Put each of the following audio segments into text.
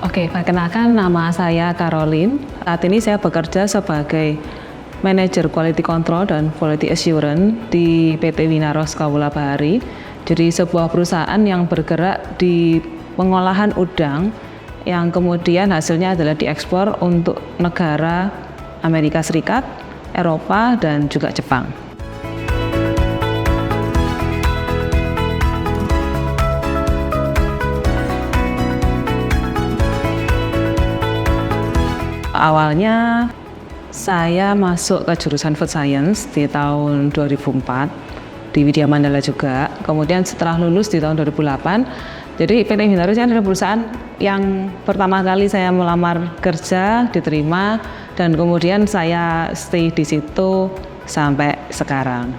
Oke, perkenalkan nama saya Caroline. Saat ini saya bekerja sebagai Manager Quality Control dan Quality Assurance di PT Winaros Kawula Bahari. Jadi sebuah perusahaan yang bergerak di pengolahan udang yang kemudian hasilnya adalah diekspor untuk negara Amerika Serikat, Eropa, dan juga Jepang. Awalnya saya masuk ke jurusan Food Science di tahun 2004 di Widya Mandala juga. Kemudian setelah lulus di tahun 2008, jadi PT Winaros adalah perusahaan yang pertama kali saya melamar kerja, diterima, dan kemudian saya stay di situ sampai sekarang.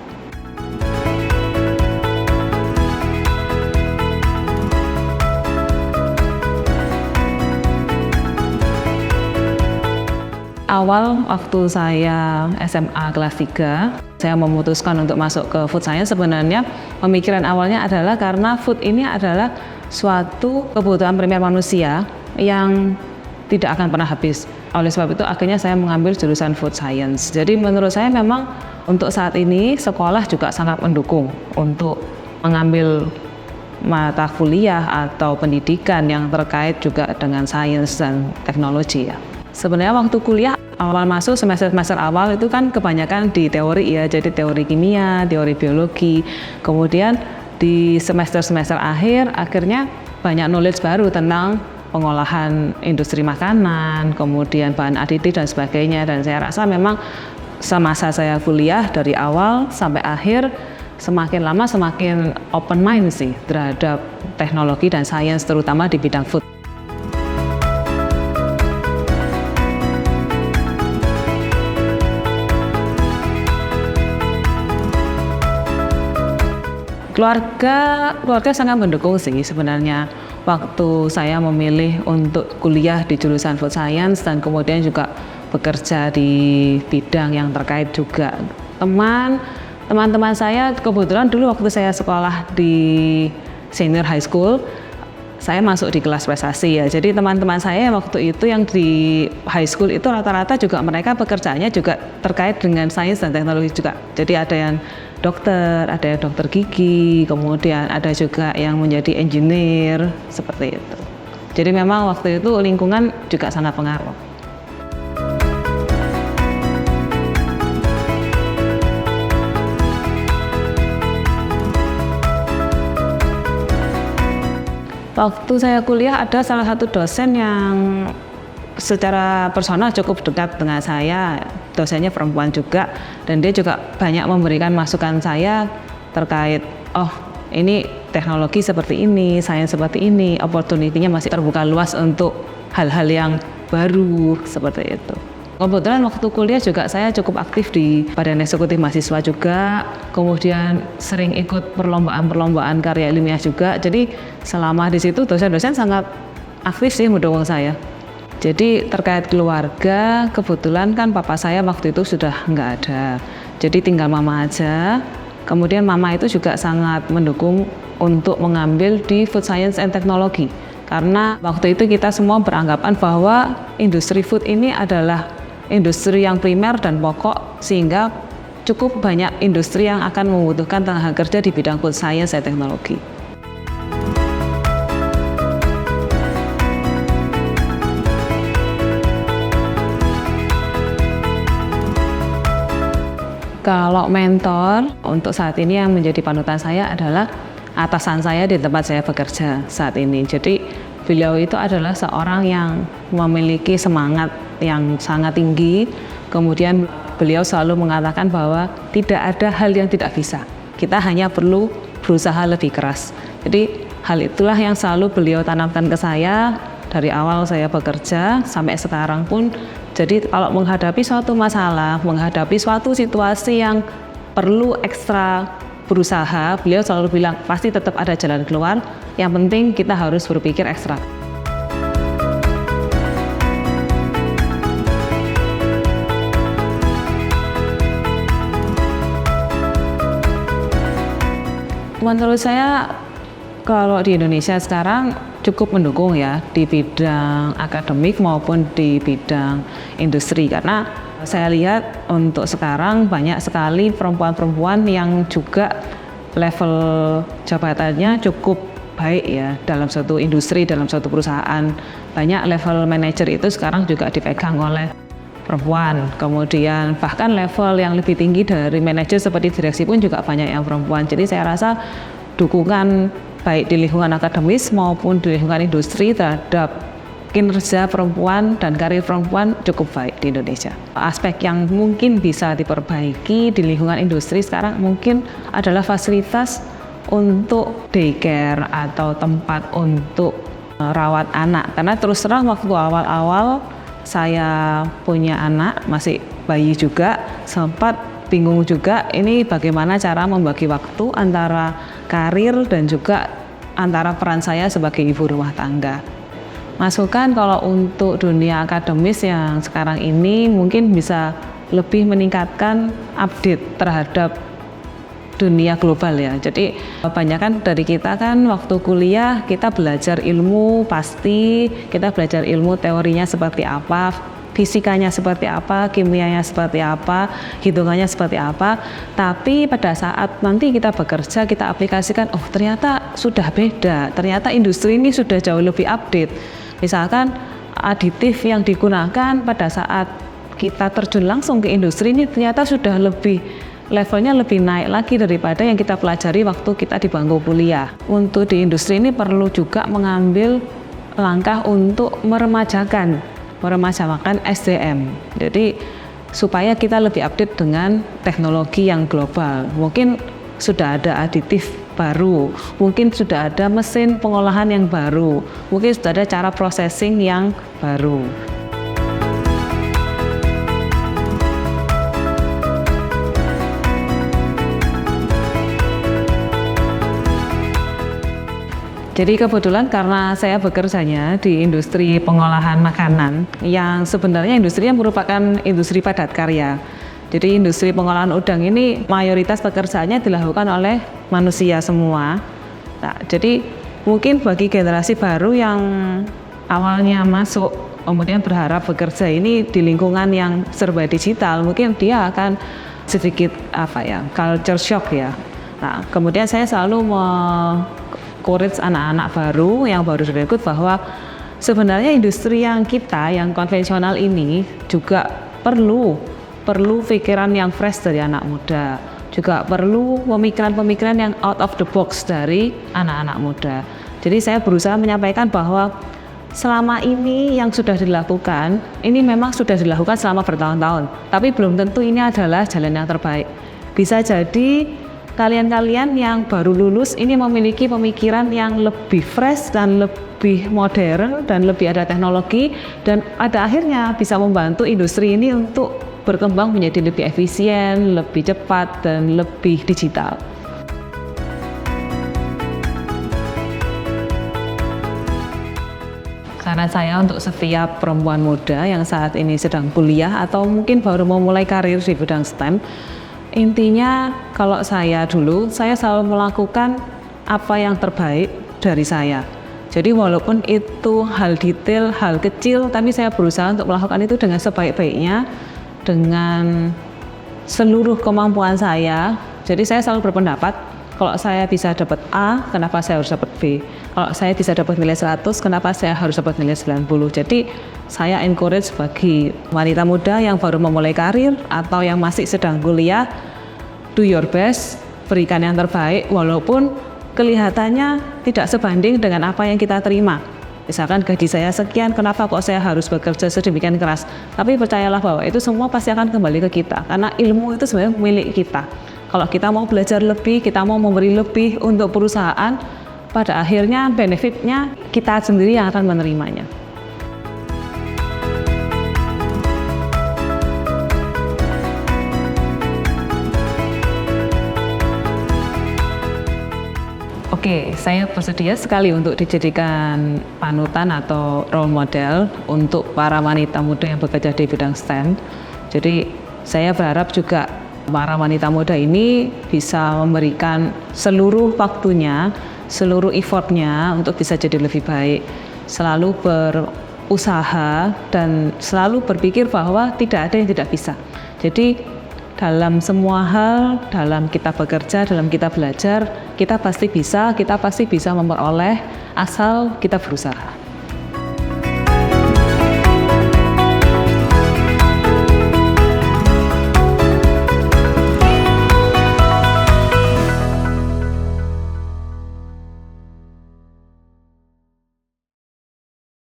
Awal waktu saya SMA kelas 3, saya memutuskan untuk masuk ke Food Science. Sebenarnya pemikiran awalnya adalah karena food ini adalah suatu kebutuhan primer manusia yang tidak akan pernah habis. Oleh sebab itu akhirnya saya mengambil jurusan Food Science. Jadi menurut saya memang untuk saat ini sekolah juga sangat mendukung untuk mengambil mata kuliah atau pendidikan yang terkait juga dengan sains dan teknologi ya. Sebenarnya waktu kuliah awal masuk semester awal itu kan kebanyakan di teori ya, jadi teori kimia, teori biologi. Kemudian di semester akhir akhirnya banyak knowledge baru tentang pengolahan industri makanan, kemudian bahan aditif dan sebagainya. Dan saya rasa memang semasa saya kuliah dari awal sampai akhir semakin lama semakin open mind sih terhadap teknologi dan sains terutama di bidang food. Keluarga sangat mendukung sih sebenarnya waktu saya memilih untuk kuliah di jurusan Food Science dan kemudian juga bekerja di bidang yang terkait juga. Teman-teman saya kebetulan dulu waktu saya sekolah di senior high school, saya masuk di kelas prestasi ya. Jadi teman-teman saya waktu itu yang di high school itu rata-rata juga mereka pekerjaannya juga terkait dengan sains dan teknologi juga. Jadi ada yang dokter, ada yang dokter gigi, kemudian ada juga yang menjadi engineer, seperti itu. Jadi memang waktu itu lingkungan juga sangat pengaruh. Waktu saya kuliah ada salah satu dosen yang secara personal cukup dekat dengan saya, dosennya perempuan juga, dan dia juga banyak memberikan masukan saya terkait, oh ini teknologi seperti ini, sains seperti ini, opportunity-nya masih terbuka luas untuk hal-hal yang baru, seperti itu. Kebetulan waktu kuliah juga saya cukup aktif di Badan Eksekutif Mahasiswa juga, kemudian sering ikut perlombaan karya ilmiah juga, jadi selama di situ dosen-dosen sangat aktif sih mendukung saya. Jadi terkait keluarga, kebetulan kan papa saya waktu itu sudah nggak ada, jadi tinggal mama aja. Kemudian mama itu juga sangat mendukung untuk mengambil di Food Science and Technology, karena waktu itu kita semua beranggapan bahwa industri food ini adalah industri yang primer dan pokok, sehingga cukup banyak industri yang akan membutuhkan tenaga kerja di bidang Food Science and Technology. Kalau mentor untuk saat ini yang menjadi panutan saya adalah atasan saya di tempat saya bekerja saat ini. Jadi beliau itu adalah seorang yang memiliki semangat yang sangat tinggi. Kemudian beliau selalu mengatakan bahwa tidak ada hal yang tidak bisa. Kita hanya perlu berusaha lebih keras. Jadi hal itulah yang selalu beliau tanamkan ke saya dari awal saya bekerja sampai sekarang pun. Jadi kalau menghadapi suatu masalah, menghadapi suatu situasi yang perlu ekstra berusaha, beliau selalu bilang pasti tetap ada jalan keluar, yang penting kita harus berpikir ekstra. Menurut saya kalau di Indonesia sekarang cukup mendukung ya di bidang akademik maupun di bidang industri, karena saya lihat untuk sekarang banyak sekali perempuan-perempuan yang juga level jabatannya cukup baik ya dalam suatu industri, dalam suatu perusahaan. Banyak level manajer itu sekarang juga dipegang oleh perempuan. Kemudian bahkan level yang lebih tinggi dari manajer seperti direksi pun juga banyak yang perempuan. Jadi saya rasa dukungan baik di lingkungan akademis maupun di lingkungan industri terhadap kinerja perempuan dan karir perempuan cukup baik di Indonesia. Aspek yang mungkin bisa diperbaiki di lingkungan industri sekarang mungkin adalah fasilitas untuk daycare atau tempat untuk rawat anak. Karena terus terang waktu awal-awal saya punya anak, masih bayi juga, sempat bingung juga ini bagaimana cara membagi waktu antara karir dan juga antara peran saya sebagai ibu rumah tangga. Masukan kalau untuk dunia akademis yang sekarang ini mungkin bisa lebih meningkatkan update terhadap dunia global ya. Jadi kebanyakan dari kita kan waktu kuliah kita belajar ilmu, pasti kita belajar ilmu teorinya seperti apa, fisikanya seperti apa, kimianya seperti apa, hitungannya seperti apa. Tapi pada saat nanti kita bekerja, kita aplikasikan, oh ternyata sudah beda, ternyata industri ini sudah jauh lebih update. Misalkan aditif yang digunakan pada saat kita terjun langsung ke industri ini ternyata sudah lebih levelnya lebih naik lagi daripada yang kita pelajari waktu kita di bangku kuliah. Untuk di industri ini perlu juga mengambil langkah untuk meremajakan SDM. Jadi supaya kita lebih update dengan teknologi yang global. Mungkin sudah ada aditif baru, mungkin sudah ada mesin pengolahan yang baru, mungkin sudah ada cara processing yang baru. Jadi kebetulan karena saya bekerjanya di industri pengolahan makanan yang sebenarnya industrinya merupakan industri padat karya. Jadi industri pengolahan udang ini mayoritas pekerjaannya dilakukan oleh manusia semua. Nah, jadi mungkin bagi generasi baru yang awalnya masuk kemudian berharap bekerja ini di lingkungan yang serba digital, mungkin dia akan sedikit culture shock ya. Nah, kemudian saya selalu encourage anak-anak baru yang baru direkrut bahwa sebenarnya industri yang konvensional ini juga perlu pikiran yang fresh dari anak muda, juga perlu pemikiran-pemikiran yang out of the box dari anak-anak muda. Jadi saya berusaha menyampaikan bahwa selama ini yang sudah dilakukan, ini memang sudah dilakukan selama bertahun-tahun, tapi belum tentu ini adalah jalan yang terbaik. Bisa jadi kalian-kalian yang baru lulus ini memiliki pemikiran yang lebih fresh dan lebih modern dan lebih ada teknologi dan pada akhirnya bisa membantu industri ini untuk berkembang menjadi lebih efisien, lebih cepat dan lebih digital. Karena saya untuk setiap perempuan muda yang saat ini sedang kuliah atau mungkin baru memulai karir di bidang STEM, intinya kalau saya selalu melakukan apa yang terbaik dari saya. Jadi walaupun itu hal detail, hal kecil, tapi saya berusaha untuk melakukan itu dengan sebaik-baiknya, dengan seluruh kemampuan saya. Jadi saya selalu berpendapat, kalau saya bisa dapat A, kenapa saya harus dapat B? Kalau saya bisa dapat nilai 100, kenapa saya harus dapat nilai 90? Jadi saya encourage bagi wanita muda yang baru memulai karir atau yang masih sedang kuliah, do your best, berikan yang terbaik walaupun kelihatannya tidak sebanding dengan apa yang kita terima. Misalkan gaji saya sekian, kenapa kok saya harus bekerja sedemikian keras? Tapi percayalah bahwa itu semua pasti akan kembali ke kita, karena ilmu itu sebenarnya milik kita. Kalau kita mau belajar lebih, kita mau memberi lebih untuk perusahaan, pada akhirnya benefitnya kita sendiri yang akan menerimanya. Oke, saya bersedia sekali untuk dijadikan panutan atau role model untuk para wanita muda yang bekerja di bidang STEM. Jadi saya berharap juga para wanita muda ini bisa memberikan seluruh waktunya seluruh effortnya untuk bisa jadi lebih baik, selalu berusaha dan selalu berpikir bahwa tidak ada yang tidak bisa. Jadi dalam semua hal, dalam kita bekerja, dalam kita belajar, kita pasti bisa memperoleh asal kita berusaha.